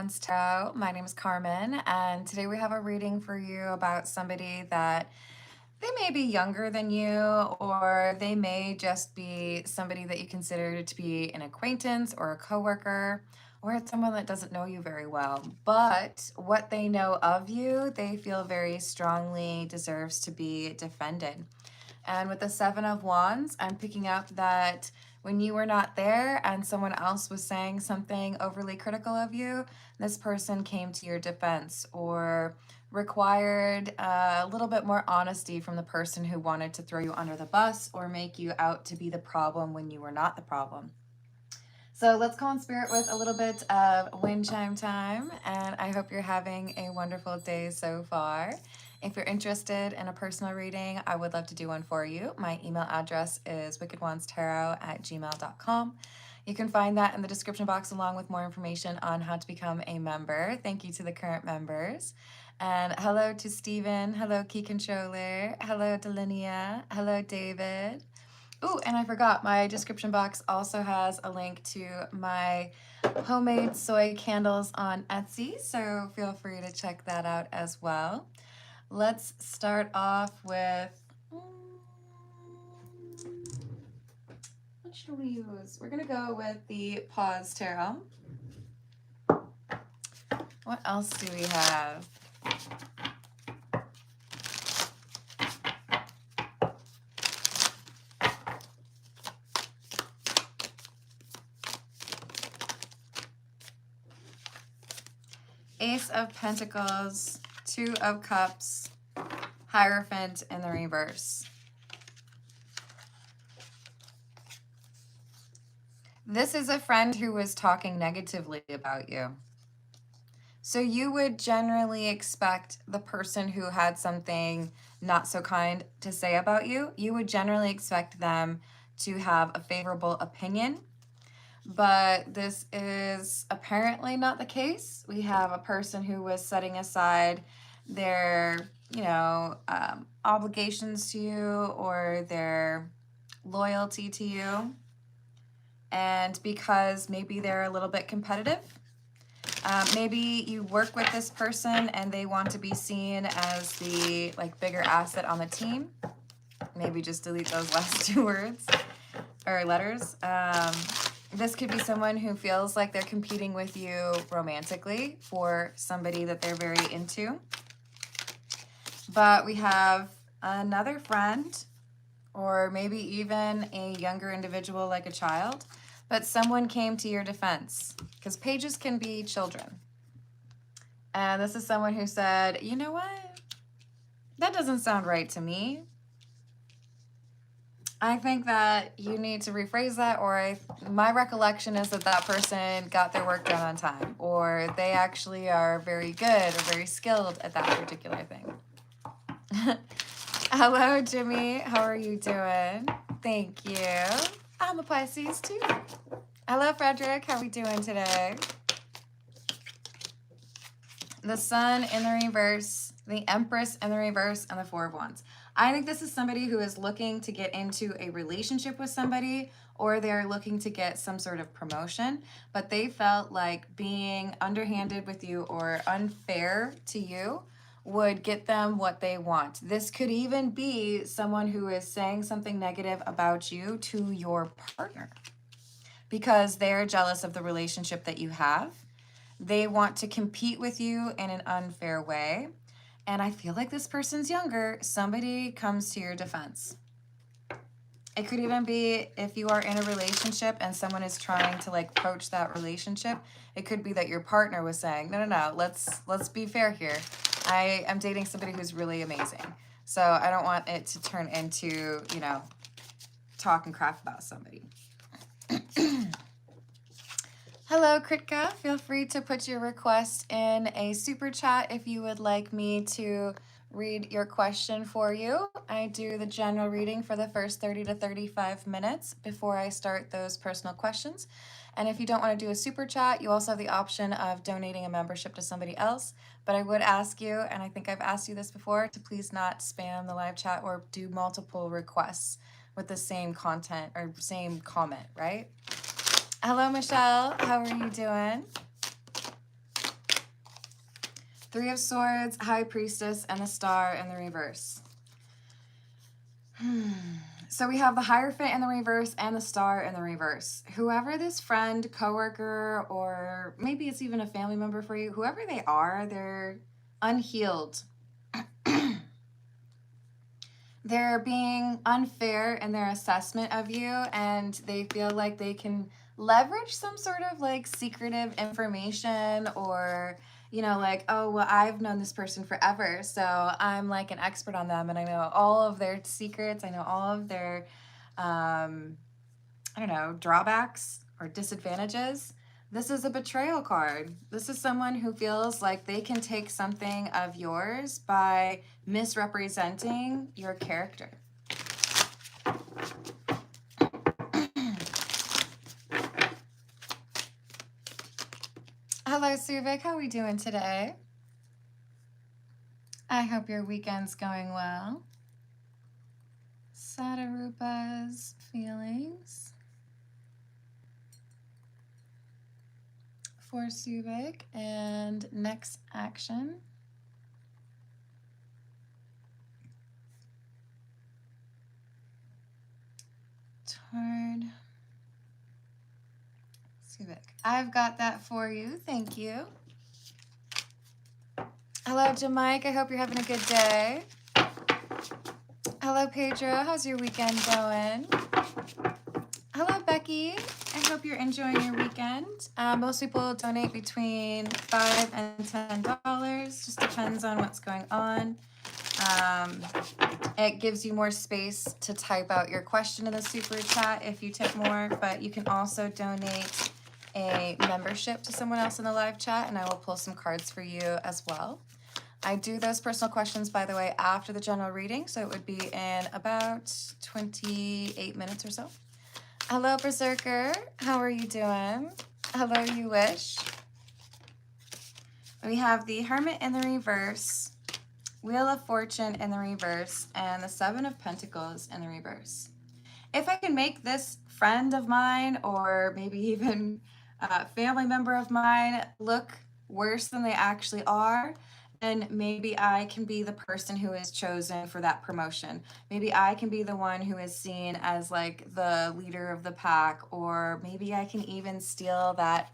Wants Tarot. My name is Carmen, and today we have a reading for you about somebody that they may be younger than you, or they may just be somebody that you consider to be an acquaintance or a coworker, or it's someone that doesn't know you very well. But what they know of you, they feel very strongly deserves to be defended. And with the Seven of Wands, I'm picking up that when you were not there and someone else was saying something overly critical of you, this person came to your defense or required a little bit more honesty from the person who wanted to throw you under the bus or make you out to be the problem when you were not the problem. So let's call in spirit with a little bit of wind chime time, and I hope you're having a wonderful day so far. If you're interested in a personal reading, I would love to do one for you. My email address is wickedwandstarot@gmail.com. You can find that in the description box along with more information on how to become a member. Thank you to the current members. And hello to Stephen. Hello, Key Controller. Hello, Delinia. Hello, David. Oh, and I forgot, my description box also has a link to my homemade soy candles on Etsy, so feel free to check that out as well. Let's start off with, what should we use? We're going to go with the Pause Tarot. What else do we have? Ace of Pentacles, Two of Cups, Hierophant in the reverse. This is a friend who was talking negatively about you. So you would generally expect the person who had something not so kind to say about you, you would generally expect them to have a favorable opinion. But this is apparently not the case. We have a person who was setting aside their, obligations to you or their loyalty to you. And because maybe they're a little bit competitive, maybe you work with this person and they want to be seen as the bigger asset on the team. Maybe just delete those last two words or letters. This could be someone who feels like they're competing with you romantically for somebody that they're very into. But we have another friend, or maybe even a younger individual like a child, but someone came to your defense, because pages can be children. And this is someone who said, you know what? That doesn't sound right to me. I think that you need to rephrase that, or my recollection is that that person got their work done on time, or they actually are very good or very skilled at that particular thing. Hello, Jimmy. How are you doing? Thank you. I'm a Pisces too. Hello, Frederick. How are we doing today? The Sun in the reverse, the Empress in the reverse, and the Four of Wands. I think this is somebody who is looking to get into a relationship with somebody, or they're looking to get some sort of promotion, but they felt like being underhanded with you or unfair to you would get them what they want. This could even be someone who is saying something negative about you to your partner because they're jealous of the relationship that you have. They want to compete with you in an unfair way. And I feel like this person's younger. Somebody comes to your defense. It could even be if you are in a relationship and someone is trying to approach that relationship. It could be that your partner was saying, no, let's be fair here. I am dating somebody who's really amazing. So I don't want it to turn into, talking crap about somebody. Hello, Kritka. Feel free to put your request in a super chat if you would like me to read your question for you. I do the general reading for the first 30 to 35 minutes before I start those personal questions. And if you don't want to do a super chat, you also have the option of donating a membership to somebody else. But I would ask you, and I think I've asked you this before, to please not spam the live chat or do multiple requests with the same content or same comment, right? Hello, Michelle. How are you doing? Three of Swords, High Priestess, and the Star in the reverse. So we have the Hierophant in the reverse and the Star in the reverse. Whoever this friend, coworker, or maybe it's even a family member for you, whoever they are, they're unhealed. They're being unfair in their assessment of you, and they feel like they can leverage some sort of like secretive information, or, you know, like, oh, well, I've known this person forever, so I'm like an expert on them, and I know all of their secrets. I know all of their, I don't know, drawbacks or disadvantages. This is a betrayal card. This is someone who feels like they can take something of yours by misrepresenting your character. Hello, Suvik. How are we doing today? I hope your weekend's going well. Sadarupa's feelings for Suvik and next action. Toward Suvik. I've got that for you. Thank you. Hello, Jamaica. I hope you're having a good day. Hello, Pedro. How's your weekend going? Hello, Becky. I hope you're enjoying your weekend. Most people donate between $5 and $10. Just depends on what's going on. It gives you more space to type out your question in the super chat if you tip more, but you can also donate a membership to someone else in the live chat, and I will pull some cards for you as well. I do those personal questions, by the way, after the general reading, so it would be in about 28 minutes or so. Hello, Berserker. How are you doing? Hello, You Wish. We have the Hermit in the reverse, Wheel of Fortune in the reverse, and the Seven of Pentacles in the reverse. If I can make this friend of mine, or maybe even a family member of mine, look worse than they actually are, and maybe I can be the person who is chosen for that promotion. Maybe I can be the one who is seen as like the leader of the pack, or maybe I can even steal that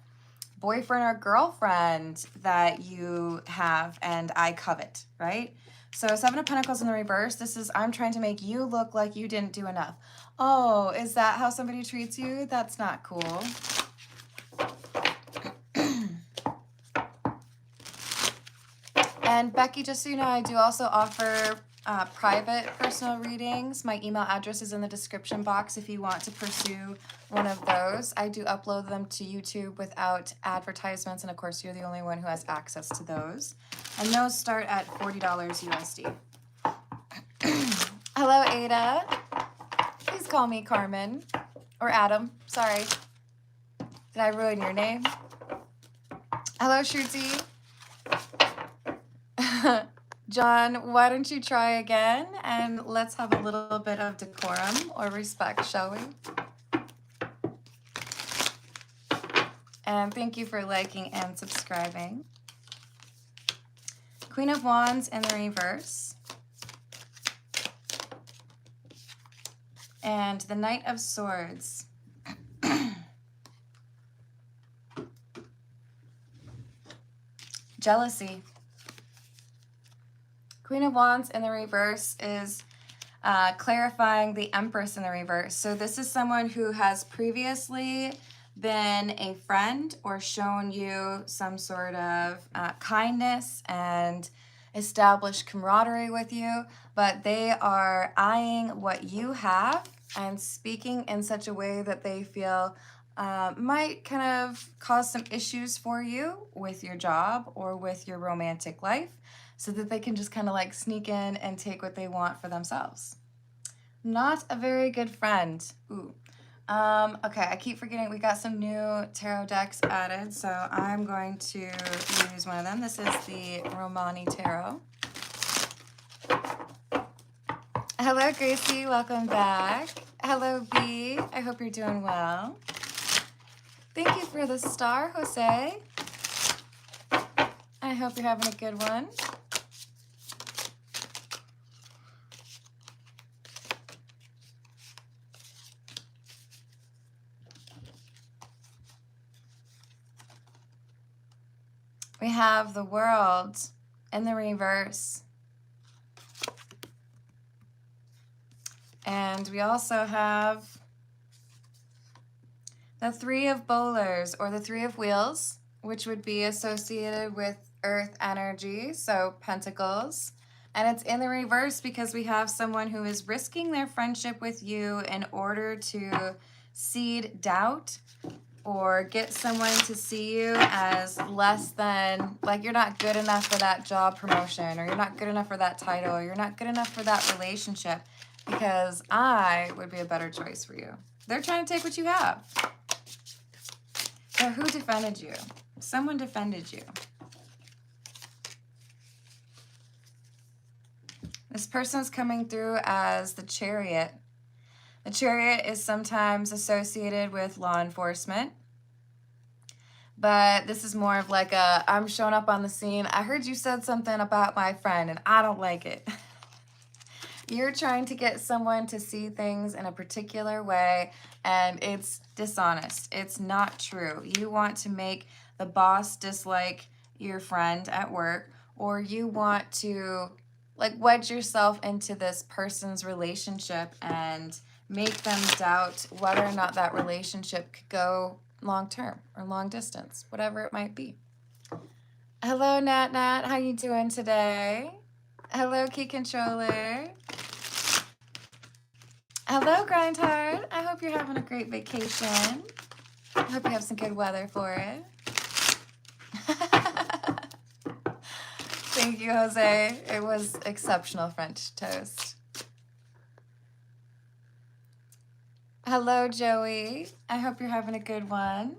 boyfriend or girlfriend that you have and I covet, right? So Seven of Pentacles in the reverse, this is, I'm trying to make you look like you didn't do enough. Oh, is that how somebody treats you? That's not cool. And Becky, just so you know, I do also offer private personal readings. My email address is in the description box if you want to pursue one of those. I do upload them to YouTube without advertisements, and of course, you're the only one who has access to those. And those start at $40 USD. Hello, Ada. Please call me Carmen. Or Adam. Sorry. Did I ruin your name? Hello, Shruti. John, why don't you try again, and let's have a little bit of decorum or respect, shall we? And thank you for liking and subscribing. Queen of Wands in the reverse. And the Knight of Swords. Jealousy. Queen of Wands in the reverse is clarifying the Empress in the reverse. So this is someone who has previously been a friend or shown you some sort of kindness and established camaraderie with you, but they are eyeing what you have and speaking in such a way that they feel might kind of cause some issues for you with your job or with your romantic life, so that they can just kind of like sneak in and take what they want for themselves. Not a very good friend. Ooh. Okay, I keep forgetting we got some new tarot decks added, so I'm going to use one of them. This is the Romani Tarot. Hello, Gracie. Welcome back. Hello, B. I hope you're doing well. Thank you for the star, Jose. I I hope you're having a good one. We have the World in the reverse. And we also have the Three of Bowlers, or the Three of Wheels, which would be associated with Earth energy, so Pentacles. And it's in the reverse because we have someone who is risking their friendship with you in order to seed doubt or get someone to see you as less than, like you're not good enough for that job promotion, or you're not good enough for that title, or you're not good enough for that relationship because I would be a better choice for you. They're trying to take what you have. So who defended you? Someone defended you. This person's coming through as the Chariot. The Chariot is sometimes associated with law enforcement, but this is more of like a, I'm showing up on the scene. I heard you said something about my friend and I don't like it. You're trying to get someone to see things in a particular way and it's dishonest. It's not true. You want to make the boss dislike your friend at work, or you want to like wedge yourself into this person's relationship and make them doubt whether or not that relationship could go long term or long distance, whatever it might be. Hello, Nat Nat. How you doing today? Hello, Key Controller. Hello, Grindhard. I hope you're having a great vacation. I hope you have some good weather for it. Thank you, Jose. It was exceptional French toast. Hello, Joey. I hope you're having a good one.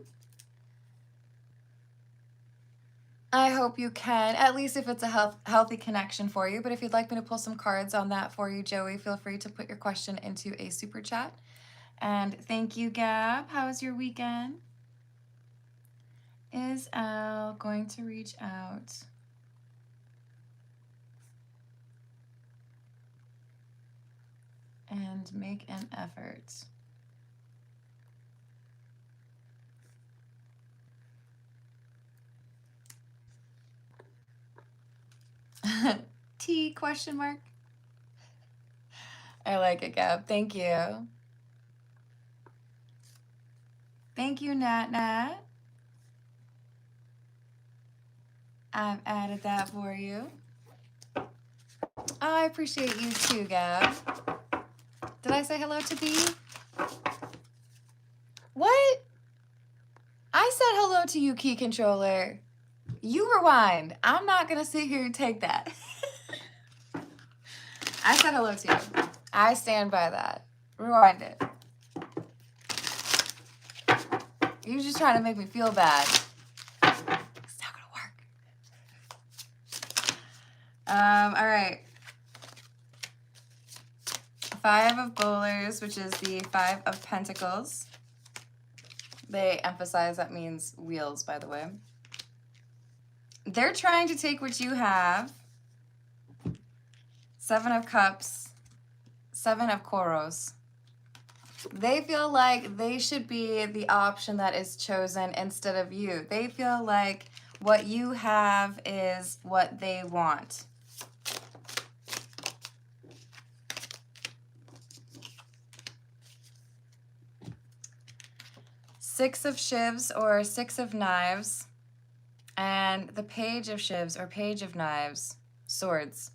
I hope you can, at least if it's a healthy connection for you. But if you'd like me to pull some cards on that for you, Joey, feel free to put your question into a super chat. And thank you, Gab. How was your weekend? Is Al going to reach out? And make an effort. T question mark? I like it, Gab. Thank you. Thank you, Nat Nat. I've added that for you. Oh, I appreciate you too, Gab. Did I say hello to B? What? I said hello to you, Key Controller. You rewind. I'm not going to sit here and take that. I said hello to you. I stand by that. Rewind it. You're just trying to make me feel bad. It's not going to work. All right. Five of Bowlers, which is the Five of Pentacles. They emphasize that means wheels, by the way. They're trying to take what you have. Seven of Cups, Seven of Coros. They feel like they should be the option that is chosen instead of you. They feel like what you have is what they want. Six of Shivs or Six of Knives, and the Page of Shivs or Page of Knives, Swords.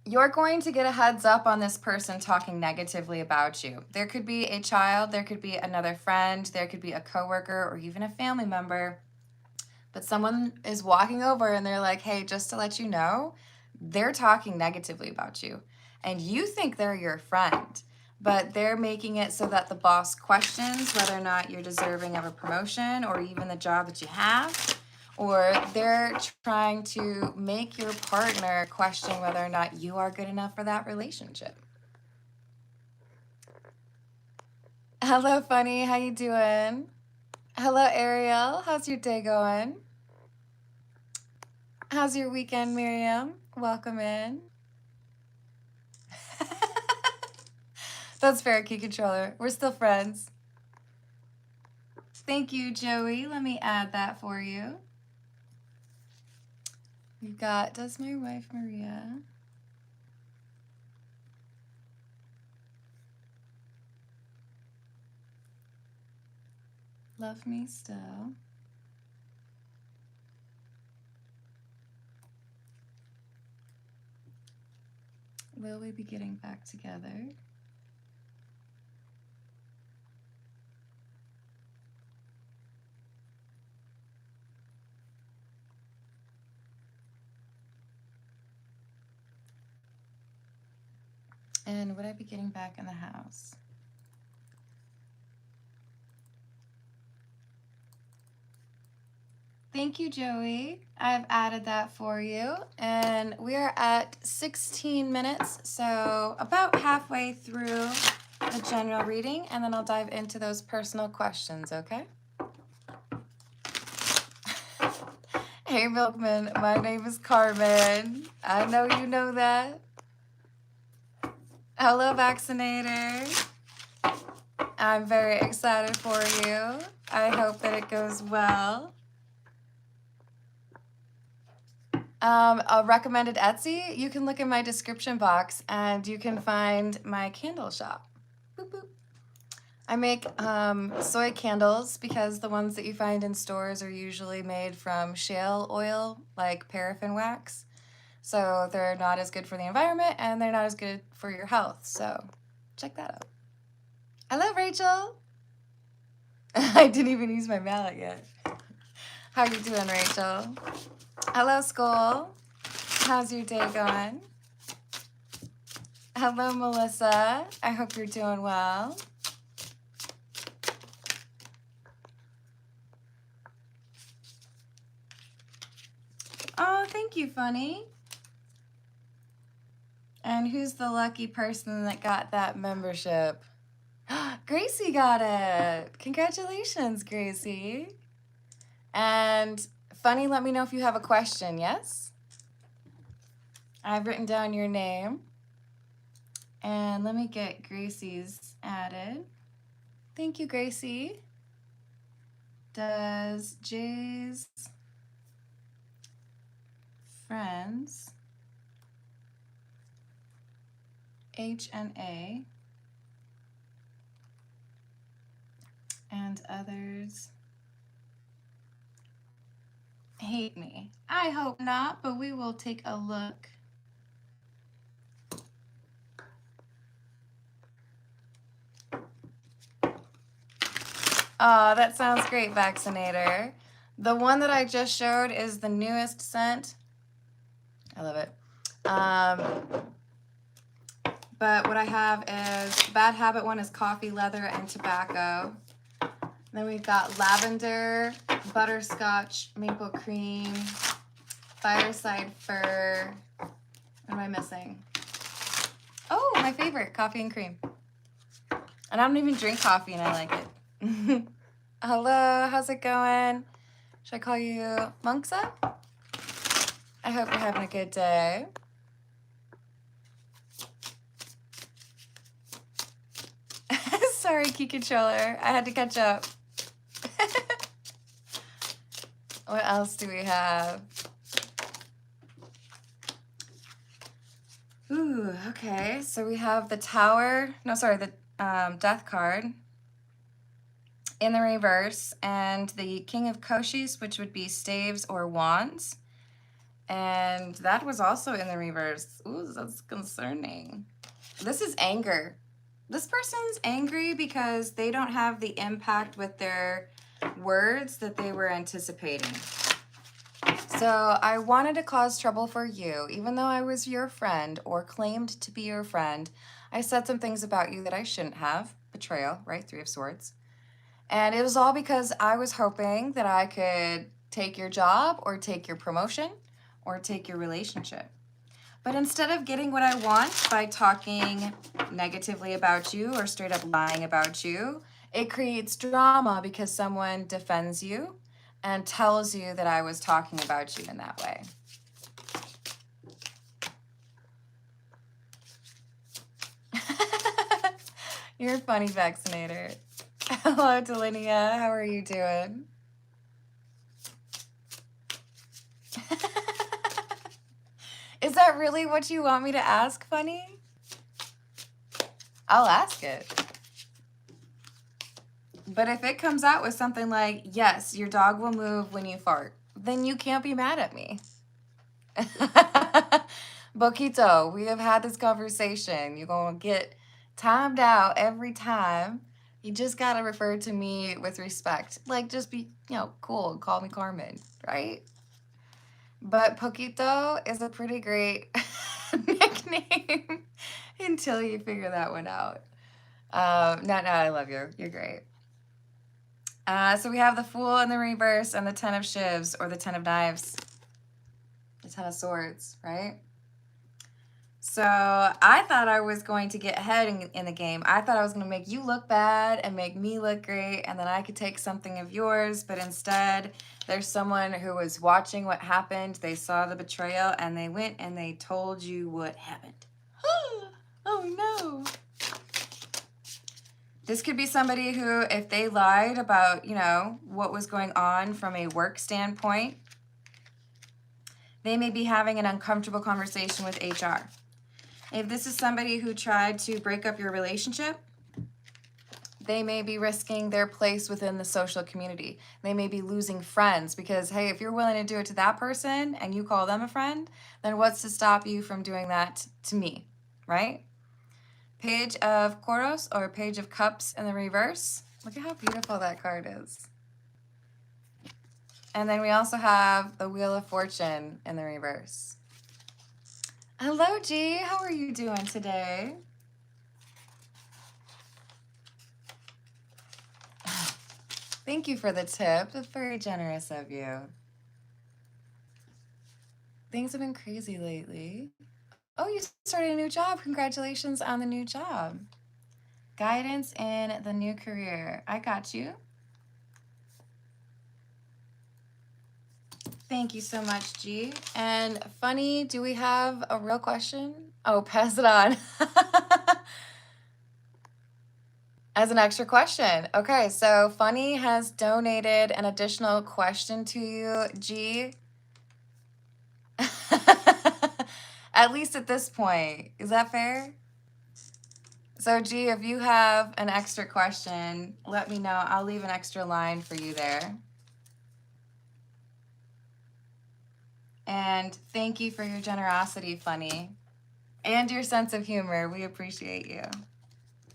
You're going to get a heads up on this person talking negatively about you. There could be a child, there could be another friend, there could be a coworker or even a family member. But someone is walking over and they're like, hey, just to let you know, they're talking negatively about you. And you think they're your friend, but they're making it so that the boss questions whether or not you're deserving of a promotion or even the job that you have. Or they're trying to make your partner question whether or not you are good enough for that relationship. Hello, Funny. How you doing? Hello, Ariel. How's your day going? How's your weekend, Miriam? Welcome in. That's fair, Key Controller. We're still friends. Thank you, Joey. Let me add that for you. We've got, does my wife Maria? Love me still. Will we be getting back together? And would I be getting back in the house? Thank you, Joey. I've added that for you. And we are at 16 minutes, so about halfway through the general reading, and then I'll dive into those personal questions, okay? Hey, Milkman, my name is Carmen. I know you know that. Hello, Vaccinator. I'm very excited for you. I hope that it goes well. A recommended Etsy, you can look in my description box and you can find my candle shop. Boop, boop. I make soy candles because the ones that you find in stores are usually made from shale oil, like paraffin wax. So they're not as good for the environment and they're not as good for your health. So check that out. Hello, Rachel. I didn't even use my mallet yet. How you doing, Rachel? Hello, Skull. How's your day going? Hello, Melissa. I hope you're doing well. Oh, thank you, Funny. And who's the lucky person that got that membership? Gracie got it. Congratulations, Gracie. And Funny, let me know if you have a question, yes? I've written down your name. And let me get Gracie's added. Thank you, Gracie. Does Jay's friends HNA and others hate me? I hope not, but we will take a look. Oh, that sounds great, Vaccinator. The one that I just showed is the newest scent. I love it. But what I have is Bad Habit one is coffee, leather, and tobacco. Then we've got lavender, butterscotch, maple cream, fireside fir. What am I missing? Oh, my favorite, coffee and cream. And I don't even drink coffee and I like it. Hello, how's it going? Should I call you Monksa? I hope you're having a good day. Sorry, Key Controller. I had to catch up. What else do we have? Ooh, okay. So we have the Tower. No, sorry, the Death card in the reverse, and the King of Koshis, which would be staves or wands. And that was also in the reverse. Ooh, that's concerning. This is anger. This person's angry because they don't have the impact with their words that they were anticipating. So I wanted to cause trouble for you, even though I was your friend or claimed to be your friend. I said some things about you that I shouldn't have. Betrayal, right? 3 of Swords. And it was all because I was hoping that I could take your job or take your promotion or take your relationship. But instead of getting what I want by talking negatively about you or straight up lying about you, It creates drama because someone defends you and tells you that I was talking about you in that way. You're a funny vaccinator. Hello, Delinia. How are you doing? Is that really what you want me to ask, Funny? I'll ask it. But if it comes out with something like, yes, your dog will move when you fart, then you can't be mad at me. Boquito, we have had this conversation. You're going to get timed out every time. You just got to refer to me with respect. Like, just be, cool and call me Carmen, right? But Poquito is a pretty great nickname until you figure that one out. No, I love you. You're great. So we have the Fool in the reverse and the Ten of Shivs, or the Ten of Knives. The Ten of Swords, right? So I thought I was going to get ahead in the game. I thought I was going to make you look bad and make me look great, and then I could take something of yours. But instead, there's someone who was watching what happened. They saw the betrayal, and they went and they told you what happened. Oh, no. This could be somebody who, if they lied about, what was going on from a work standpoint, they may be having an uncomfortable conversation with HR. If this is somebody who tried to break up your relationship, they may be risking their place within the social community. They may be losing friends because, hey, if you're willing to do it to that person and you call them a friend, then what's to stop you from doing that to me, right? Page of Quartos, or Page of Cups in the reverse. Look at how beautiful that card is. And then we also have the Wheel of Fortune in the reverse. Hello, G. How are you doing today? Thank you for the tip. That's very generous of you. Things have been crazy lately. Oh, you started a new job. Congratulations on the new job. Guidance in the new career. I got you. Thank you so much, G. And Funny, do we have a real question? Oh, pass it on. As an extra question. Okay, so Funny has donated an additional question to you, G. At least at this point. Is that fair? So, G, if you have an extra question, let me know. I'll leave an extra line for you there. And thank you for your generosity, Funny, and your sense of humor. We appreciate you.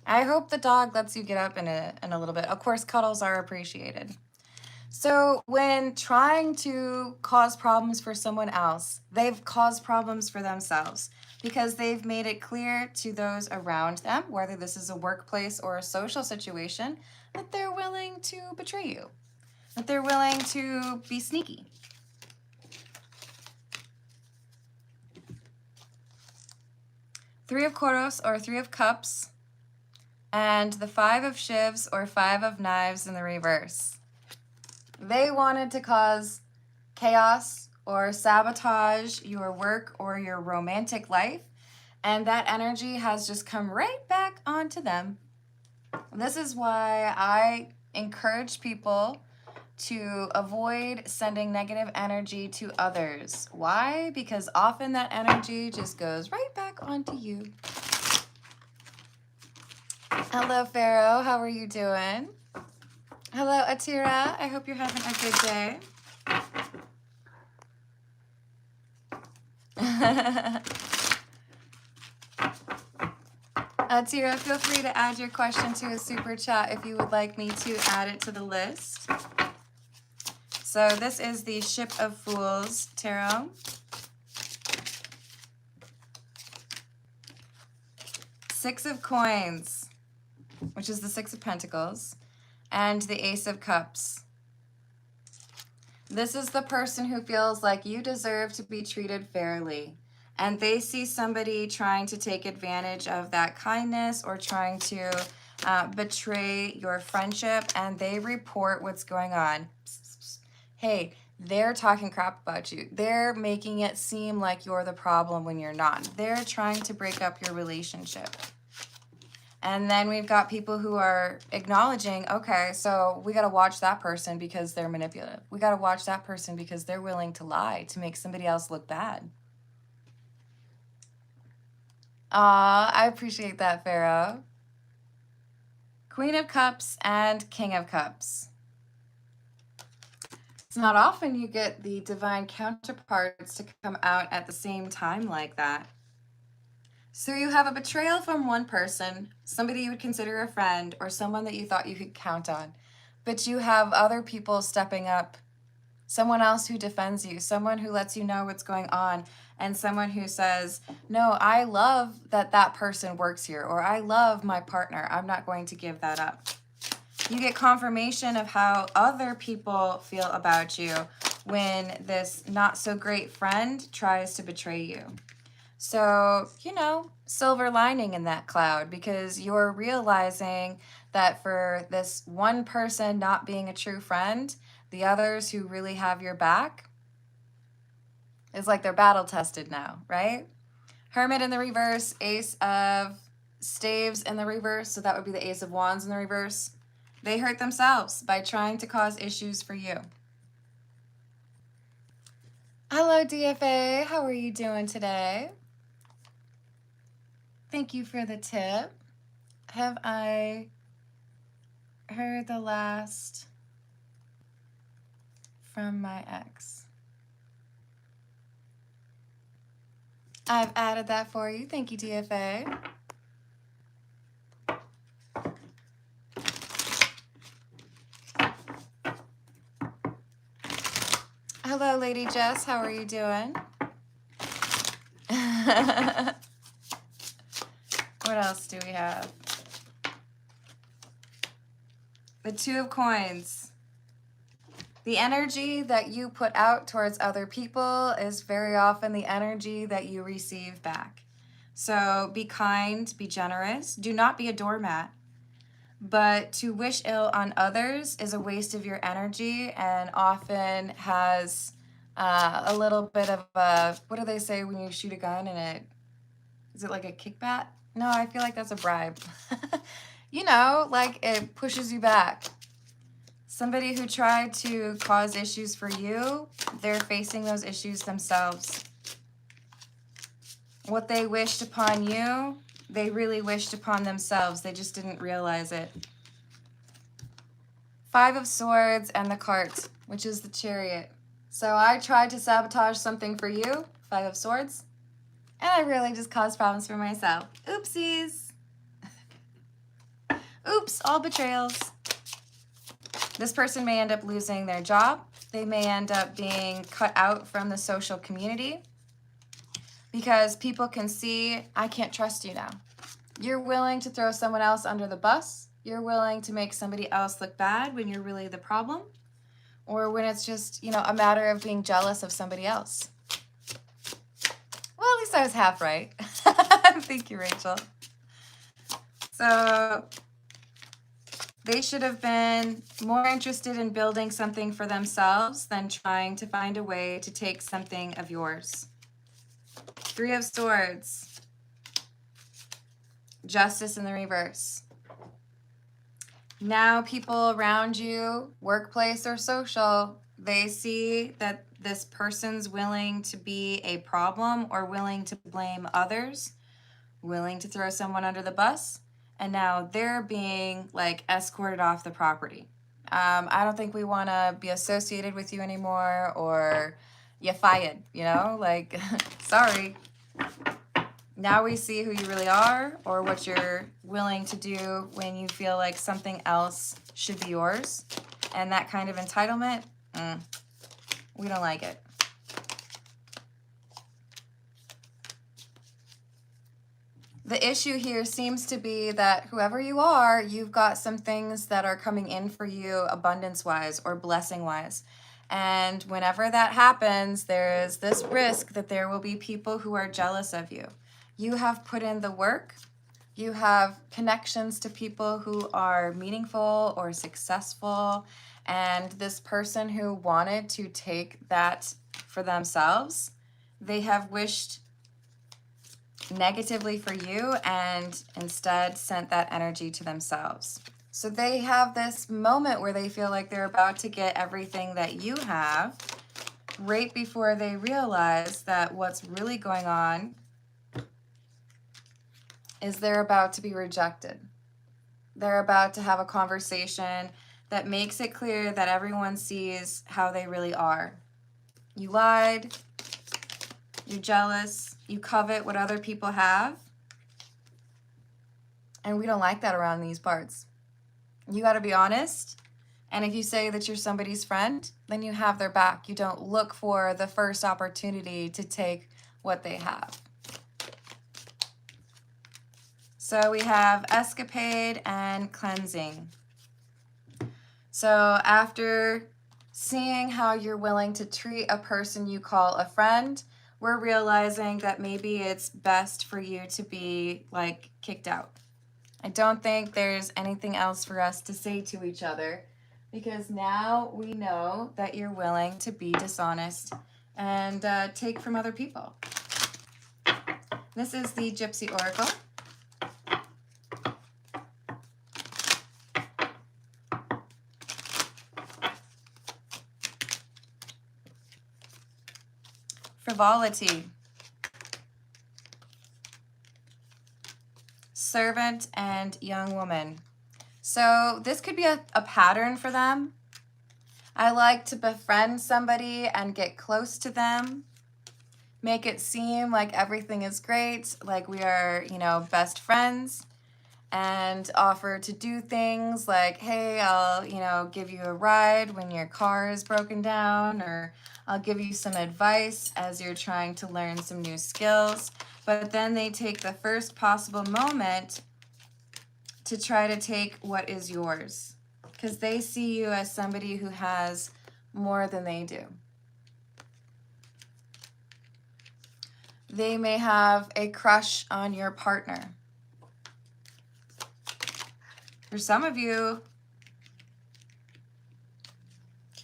I hope the dog lets you get up in a little bit. Of course, cuddles are appreciated. So when trying to cause problems for someone else, they've caused problems for themselves because they've made it clear to those around them, whether this is a workplace or a social situation, that they're willing to betray you, that they're willing to be sneaky. Three of Quartos, or Three of Cups, and the Five of Shivs, or Five of Knives in the reverse. They wanted to cause chaos or sabotage your work or your romantic life, and that energy has just come right back onto them. This is why I encourage people to avoid sending negative energy to others. Why? Because often that energy just goes right back onto you. Hello, Pharaoh. How are you doing? Hello, Atira. I hope you're having a good day. Atira, feel free to add your question to a super chat if you would like me to add it to the list. So this is the Ship of Fools Tarot. Six of Coins, which is the Six of Pentacles, and the Ace of Cups. This is the person who feels like you deserve to be treated fairly, and they see somebody trying to take advantage of that kindness or trying to betray your friendship, and they report what's going on. Hey, they're talking crap about you. They're making it seem like you're the problem when you're not. They're trying to break up your relationship. And then we've got people who are acknowledging, okay, so we got to watch that person because they're manipulative. We got to watch that person because they're willing to lie to make somebody else look bad. I appreciate that, Pharaoh. Queen of Cups and King of Cups. It's not often you get the divine counterparts to come out at the same time like that. So you have a betrayal from one person, somebody you would consider a friend or someone that you thought you could count on. But you have other people stepping up, someone else who defends you, someone who lets you know what's going on, and someone who says, no, I love that that person works here, or I love my partner. I'm not going to give that up. You get confirmation of how other people feel about you when this not so great friend tries to betray you. So, you know, silver lining in that cloud, because you're realizing that for this one person not being a true friend, the others who really have your back, is like they're battle tested now, right? Hermit in the reverse, Ace of Staves in the reverse, so that would be the Ace of Wands in the reverse. They hurt themselves by trying to cause issues for you. Hello, DFA. How are you doing today? Thank you for the tip. Have I heard the last from my ex? I've added that for you. Thank you, DFA. Hello, Lady Jess. How are you doing? What else do we have? The Two of Coins. The energy that you put out towards other people is very often the energy that you receive back. So be kind, be generous. Do not be a doormat. But to wish ill on others is a waste of your energy and often has a little bit of a, what do they say when you shoot a gun and is it like a kickback? No, I feel like that's a bribe. You know, like it pushes you back. Somebody who tried to cause issues for you, they're facing those issues themselves. What they wished upon you, they really wished upon themselves. They just didn't realize it. Five of Swords and the Cart, which is the Chariot. So I tried to sabotage something for you, Five of Swords, and I really just caused problems for myself. Oopsies. Oops, all betrayals. This person may end up losing their job. They may end up being cut out from the social community because people can see, I can't trust you now. You're willing to throw someone else under the bus. You're willing to make somebody else look bad when you're really the problem, or when it's just, you know, a matter of being jealous of somebody else. Well, at least I was half right. Thank you, Rachel. So they should have been more interested in building something for themselves than trying to find a way to take something of yours. Three of Swords. Justice in the reverse. Now people around you, workplace or social, they see that this person's willing to be a problem or willing to blame others, willing to throw someone under the bus, and now they're being like escorted off the property. I don't think we want to be associated with you anymore, or you're fired, you know, like, sorry. Now we see who you really are, or what you're willing to do when you feel like something else should be yours. And that kind of entitlement, we don't like it. The issue here seems to be that whoever you are, you've got some things that are coming in for you abundance-wise or blessing-wise. And whenever that happens, there is this risk that there will be people who are jealous of you. You have put in the work, You have connections to people who are meaningful or successful, and this person who wanted to take that for themselves, they have wished negatively for you and instead sent that energy to themselves. So they have this moment where they feel like they're about to get everything that you have, right before they realize that what's really going on is they're about to be rejected. They're about to have a conversation that makes it clear that everyone sees how they really are. You lied, you're jealous, you covet what other people have, and we don't like that around these parts. You got to be honest, and if you say that you're somebody's friend, then you have their back. You don't look for the first opportunity to take what they have. So we have escapade and cleansing. So after seeing how you're willing to treat a person you call a friend, we're realizing that maybe it's best for you to be like kicked out. I don't think there's anything else for us to say to each other, because now we know that you're willing to be dishonest and take from other people. This is the Gypsy Oracle. Frivolity, servant, and young woman. So this could be a pattern for them. I like to befriend somebody and get close to them, make it seem like everything is great, like we are, best friends, and offer to do things like, hey, I'll, give you a ride when your car is broken down, or I'll give you some advice as you're trying to learn some new skills. But then they take the first possible moment to try to take what is yours, because they see you as somebody who has more than they do. They may have a crush on your partner. For some of you,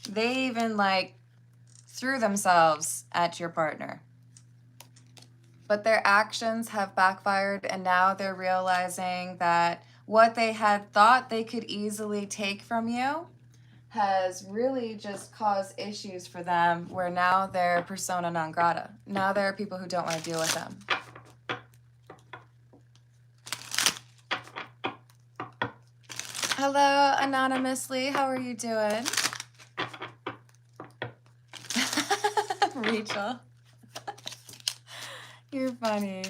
they even threw themselves at your partner. But their actions have backfired, and now they're realizing that what they had thought they could easily take from you has really just caused issues for them, where now they're persona non grata. Now there are people who don't want to deal with them. Hello, anonymously. How are you doing? Rachel. You're funny.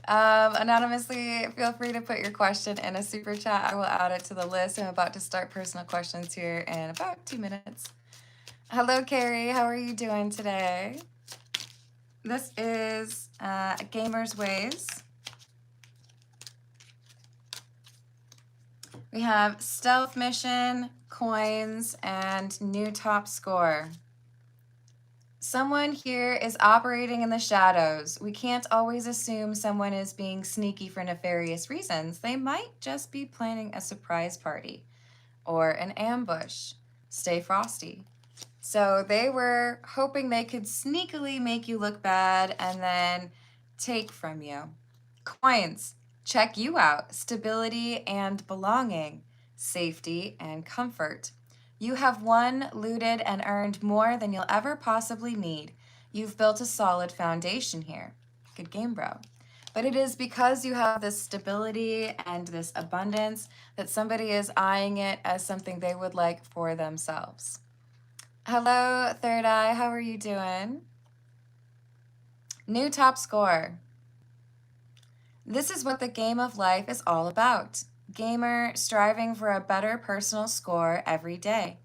Anonymously, feel free to put your question in a super chat. I will add it to the list. I'm about to start personal questions here in about 2 minutes. Hello, Carrie. How are you doing today? This is Gamer's Ways. We have Stealth Mission, Coins, and New Top Score. Someone here is operating in the shadows. We can't always assume someone is being sneaky for nefarious reasons. They might just be planning a surprise party or an ambush. Stay frosty. So they were hoping they could sneakily make you look bad and then take from you. Coins. Check you out. Stability and belonging. Safety and comfort. You have won, looted, and earned more than you'll ever possibly need. You've built a solid foundation here. Good game, bro. But it is because you have this stability and this abundance that somebody is eyeing it as something they would like for themselves. Hello, Third Eye. How are you doing? New top score. This is what the game of life is all about. Gamer striving for a better personal score every day.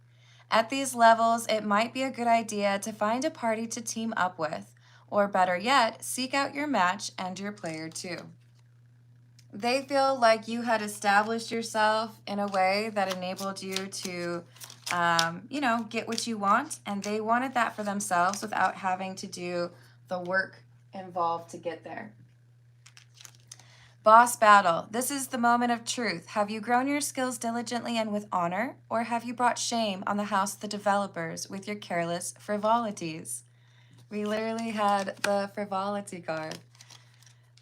At these levels, it might be a good idea to find a party to team up with, or better yet, seek out your match and your player too. They feel like you had established yourself in a way that enabled you to, get what you want, and they wanted that for themselves without having to do the work involved to get there. Boss battle. This is the moment of truth. Have you grown your skills diligently and with honor, or have you brought shame on the house of the developers with your careless frivolities? We literally had the frivolity card.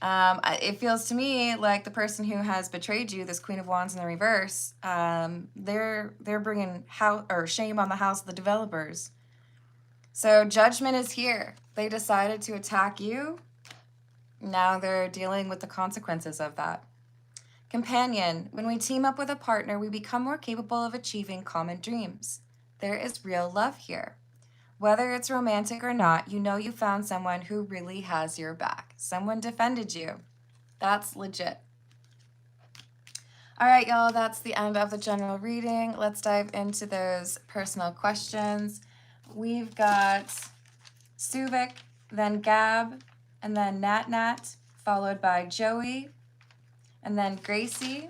It feels to me like the person who has betrayed you, this Queen of Wands in the reverse, they're bringing shame on the house of the developers. So judgment is here. They decided to attack you. Now they're dealing with the consequences of that. Companion, when we team up with a partner, we become more capable of achieving common dreams. There is real love here. Whether it's romantic or not, you know you found someone who really has your back. Someone defended you. That's legit. All right, y'all, that's the end of the general reading. Let's dive into those personal questions. We've got Suvik, then Gab, and then Nat Nat, followed by Joey, and then Gracie,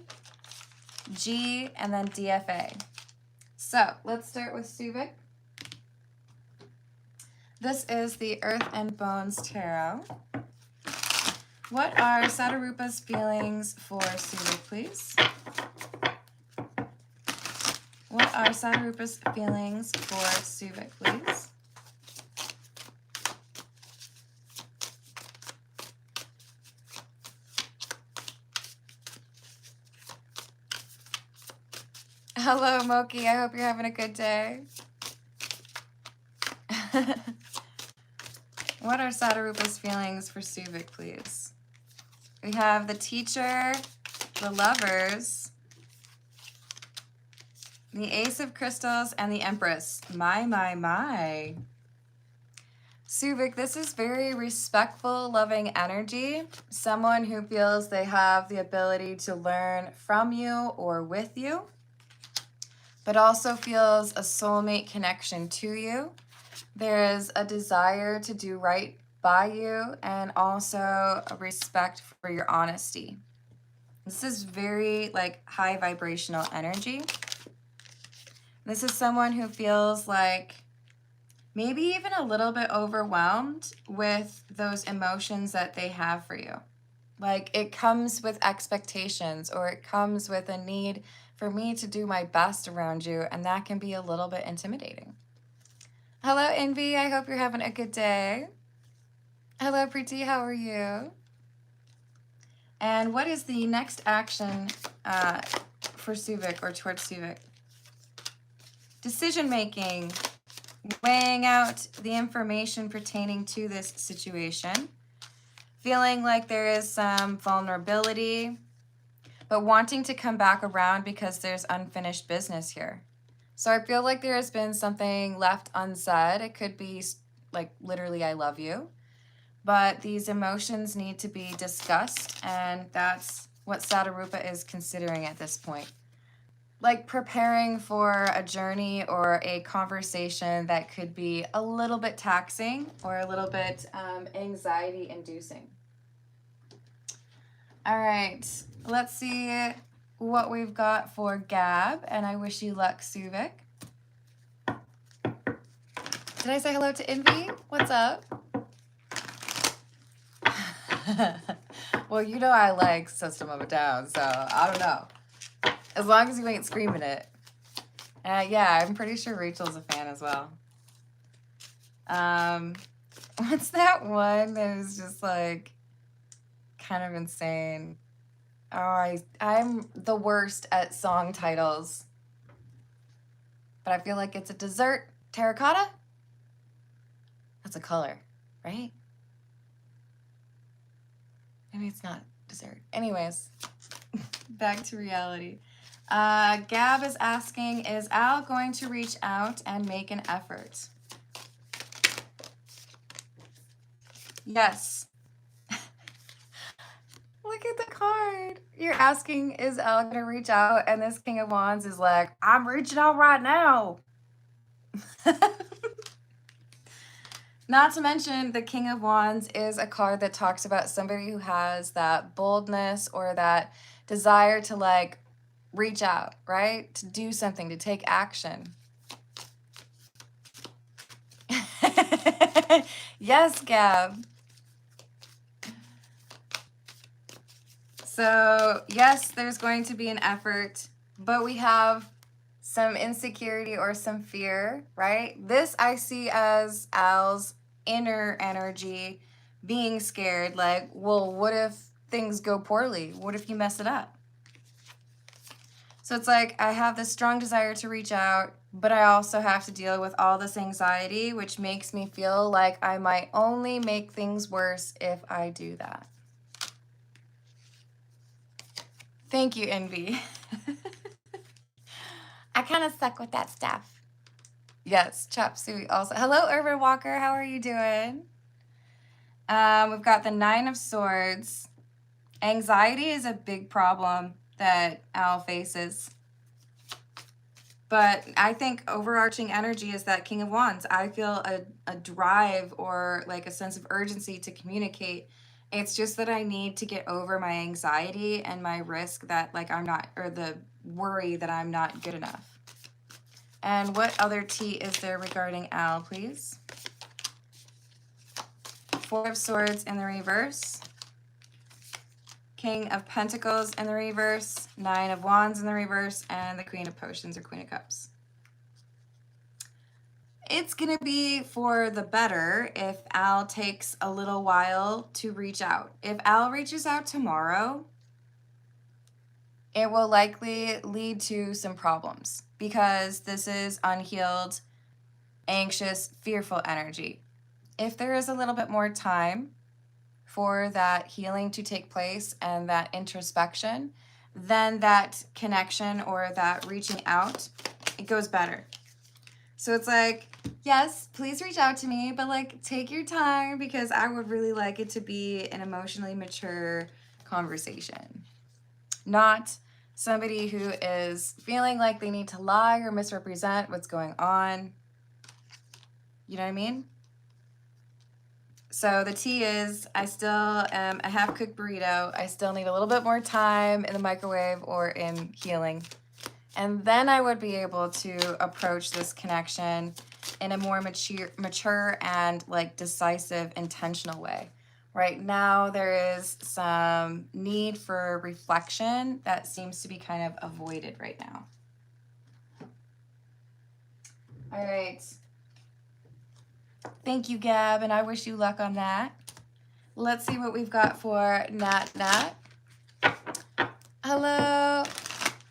G, and then DFA. So let's start with Suvik. This is the Earth and Bones Tarot. What are Sadarupa's feelings for Suvik, please? What are Sadarupa's feelings for Suvik, please? Hello, Moki. I hope you're having a good day. What are Sadarupa's feelings for Suvik, please? We have the Teacher, the Lovers, the Ace of Crystals, and the Empress. My. Suvik, this is very respectful, loving energy. Someone who feels they have the ability to learn from you or with you, but also feels a soulmate connection to you. There is a desire to do right by you and also a respect for your honesty. This is very like high vibrational energy. This is someone who feels like maybe even a little bit overwhelmed with those emotions that they have for you. Like it comes with expectations, or it comes with a need for me to do my best around you, and that can be a little bit intimidating. Hello, Envy. I hope you're having a good day. Hello, Preeti. How are you? And what is the next action for Suvik or towards Suvik? Decision making. Weighing out the information pertaining to this situation. Feeling like there is some vulnerability, but wanting to come back around because there's unfinished business here. So I feel like there has been something left unsaid. It could be like literally, I love you. But these emotions need to be discussed, and that's what Sadarupa is considering at this point. Like preparing for a journey or a conversation that could be a little bit taxing or a little bit anxiety inducing. All right, let's see what we've got for Gab, and I wish you luck, Suvik. Did I say hello to Envy? What's up? Well, you know I like System of a Down, so I don't know. As long as you ain't screaming it. Yeah, I'm pretty sure Rachel's a fan as well. What's that one that is just like kind of insane? Oh, I'm the worst at song titles. But I feel like it's a dessert. Terracotta? That's a color, right? Maybe it's not dessert. Anyways, back to reality. Gab is asking, is Al going to reach out and make an effort? Yes. Look at the card. You're asking, is Al going to reach out? And this King of Wands is like, I'm reaching out right now. Not to mention, the King of Wands is a card that talks about somebody who has that boldness or that desire to like reach out, right? To do something, to take action. Yes, Gab. So yes, there's going to be an effort, but we have some insecurity or some fear, right? This I see as Al's inner energy being scared. Like, well, what if things go poorly? What if you mess it up? So it's like I have this strong desire to reach out, but I also have to deal with all this anxiety, which makes me feel like I might only make things worse if I do that. Thank you, Envy. I kind of suck with that stuff. Yes, Chop Suey also. Hello, Urban Walker. How are you doing? We've got the Nine of Swords. Anxiety is a big problem that Al faces. But I think overarching energy is that King of Wands. I feel a drive or like a sense of urgency to communicate. It's just that I need to get over my anxiety and my risk that like I'm not, or the worry that I'm not good enough. And what other tea is there regarding Al, please? Four of Swords in the reverse. King of Pentacles in the reverse. Nine of Wands in the reverse. And the Queen of Potions or Queen of Cups. It's going to be for the better if Al takes a little while to reach out. If Al reaches out tomorrow, it will likely lead to some problems because this is unhealed, anxious, fearful energy. If there is a little bit more time for that healing to take place and that introspection, then that connection or that reaching out, it goes better. So it's like, yes, please reach out to me, but like take your time because I would really like it to be an emotionally mature conversation. Not somebody who is feeling like they need to lie or misrepresent what's going on. You know what I mean? So the tea is, I still am a half-cooked burrito. I still need a little bit more time in the microwave or in healing. And then I would be able to approach this connection in a more mature and like decisive, intentional way. Right now, there is some need for reflection that seems to be kind of avoided right now. All right. Thank you, Gab, and I wish you luck on that. Let's see what we've got for Nat Nat. Hello,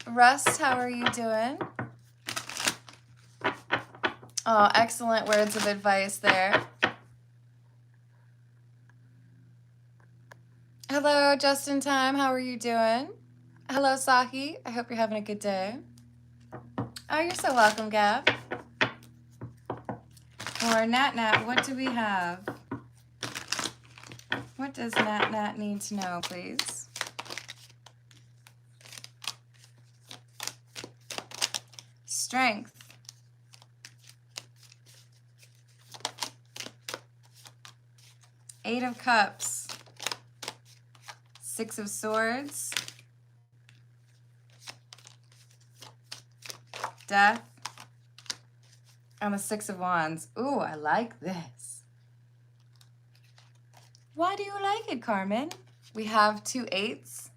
Russ, how are you doing? Oh, excellent words of advice there. Hello, Just in Time, how are you doing? Hello, Sahi, I hope you're having a good day. Oh, you're so welcome, Gab. For Nat Nat, what do we have? What does Nat Nat need to know, please? Strength. Eight of Cups. Six of Swords. Death. And the Six of Wands. Ooh, I like this. Why do you like it, Carmen? We have two eights.